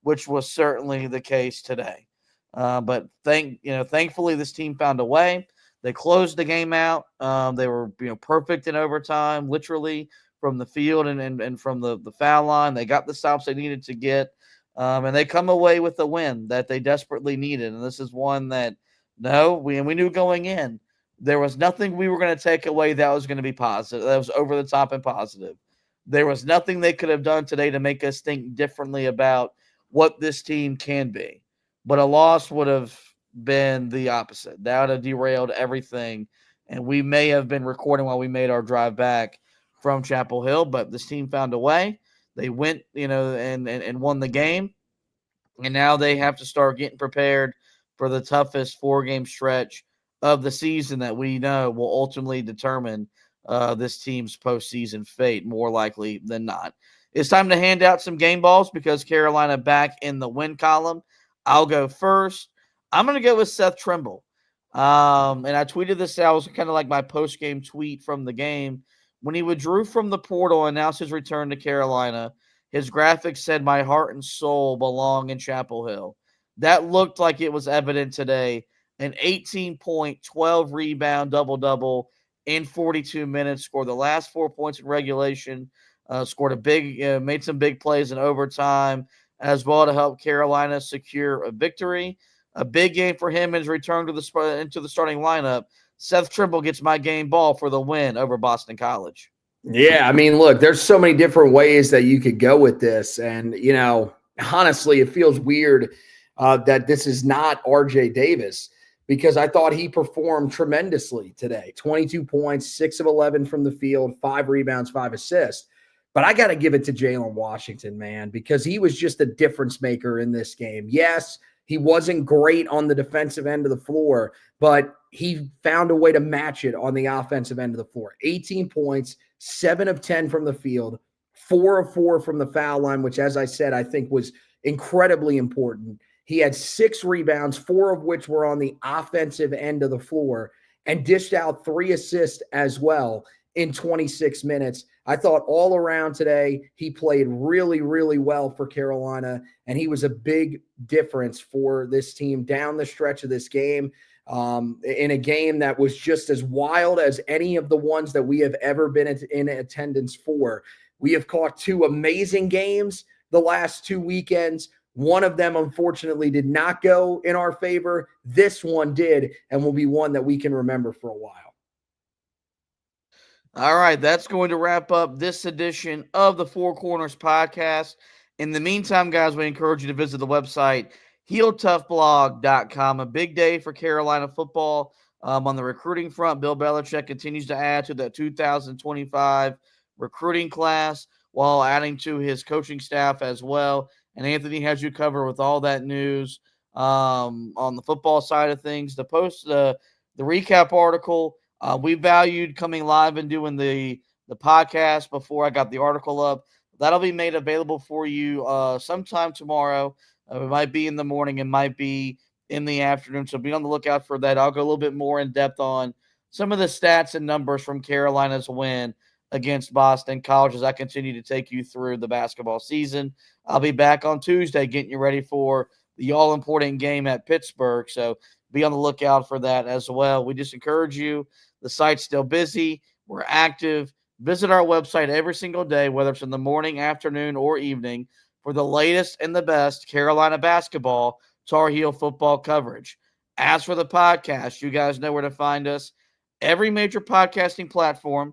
which was certainly the case today. But thankfully this team found a way. They closed the game out. They were perfect in overtime, literally from the field and from the foul line. They got the stops they needed to get, and they come away with the win that they desperately needed. And this is one that we knew going in there was nothing we were going to take away that was going to be positive. That was over the top and positive. There was nothing they could have done today to make us think differently about what this team can be. But a loss would have been the opposite. That would have derailed everything. And we may have been recording while we made our drive back from Chapel Hill, but this team found a way. They went, and won the game. And now they have to start getting prepared for the toughest 4-game stretch of the season that we know will ultimately determine this team's postseason fate, more likely than not. It's time to hand out some game balls because Carolina back in the win column. I'll go first. I'm going to go with Seth Trimble. And I tweeted this out. It was kind of like my post-game tweet from the game. When he withdrew from the portal and announced his return to Carolina, his graphics said, "My heart and soul belong in Chapel Hill." That looked like it was evident today. An 18-point, 12-rebound double-double in 42 minutes, scored the last 4 points in regulation, made some big plays in overtime as well to help Carolina secure a victory. A big game for him in his return into the starting lineup. Seth Trimble gets my game ball for the win over Boston College. Yeah, I mean, look, there's so many different ways that you could go with this. And, honestly, it feels weird that this is not RJ Davis because I thought he performed tremendously today. 22 points, 6 of 11 from the field, 5 rebounds, 5 assists. But I got to give it to Jalen Washington, man, because he was just a difference maker in this game. Yes, he wasn't great on the defensive end of the floor, but he found a way to match it on the offensive end of the floor. 18 points, 7 of 10 from the field, 4 of 4 from the foul line, which, as I said, I think was incredibly important. He had 6 rebounds, 4 of which were on the offensive end of the floor, and dished out 3 assists as well in 26 minutes. I thought all around today, he played really, really well for Carolina, and he was a big difference for this team down the stretch of this game, in a game that was just as wild as any of the ones that we have ever been in attendance for. We have caught 2 amazing games the last 2 weekends. One of them, unfortunately, did not go in our favor. This one did, and will be one that we can remember for a while. All right, that's going to wrap up this edition of the Four Corners podcast. In the meantime, guys, we encourage you to visit the website, HeelToughBlog.com. A big day for Carolina football on the recruiting front. Bill Belichick continues to add to the 2025 recruiting class while adding to his coaching staff as well. And Anthony has you covered with all that news on the football side of things. To post the recap article, we valued coming live and doing the podcast before I got the article up. That'll be made available for you sometime tomorrow. It might be in the morning. It might be in the afternoon. So be on the lookout for that. I'll go a little bit more in depth on some of the stats and numbers from Carolina's win against Boston College as I continue to take you through the basketball season. I'll be back on Tuesday getting you ready for the all-important game at Pittsburgh. So be on the lookout for that as well. We just encourage you. The site's still busy. We're active. Visit our website every single day, whether it's in the morning, afternoon, or evening, for the latest and the best Carolina basketball, Tar Heel football coverage. As for the podcast, you guys know where to find us. Every major podcasting platform.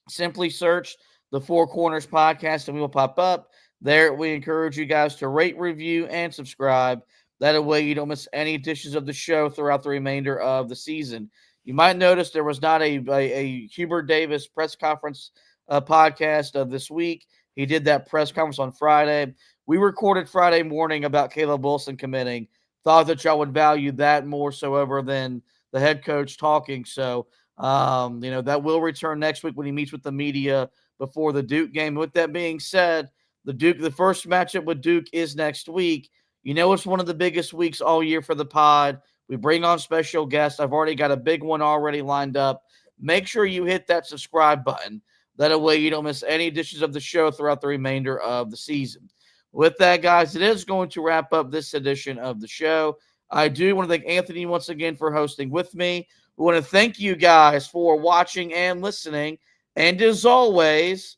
Simply search the Four Corners podcast and we will pop up. There, we encourage you guys to rate, review, and subscribe. That way you don't miss any editions of the show throughout the remainder of the season. You might notice there was not a Hubert Davis press conference podcast this week. He did that press conference on Friday. We recorded Friday morning about Caleb Wilson committing. Thought that y'all would value that more so over than the head coach talking. So, that will return next week when he meets with the media before the Duke game. With that being said, the first matchup with Duke is next week. You know, it's one of the biggest weeks all year for the pod. We bring on special guests. I've already got a big one already lined up. Make sure you hit that subscribe button. That way you don't miss any editions of the show throughout the remainder of the season. With that, guys, it is going to wrap up this edition of the show. I do want to thank Anthony once again for hosting with me. We want to thank you guys for watching and listening. And as always,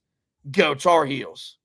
go Tar Heels.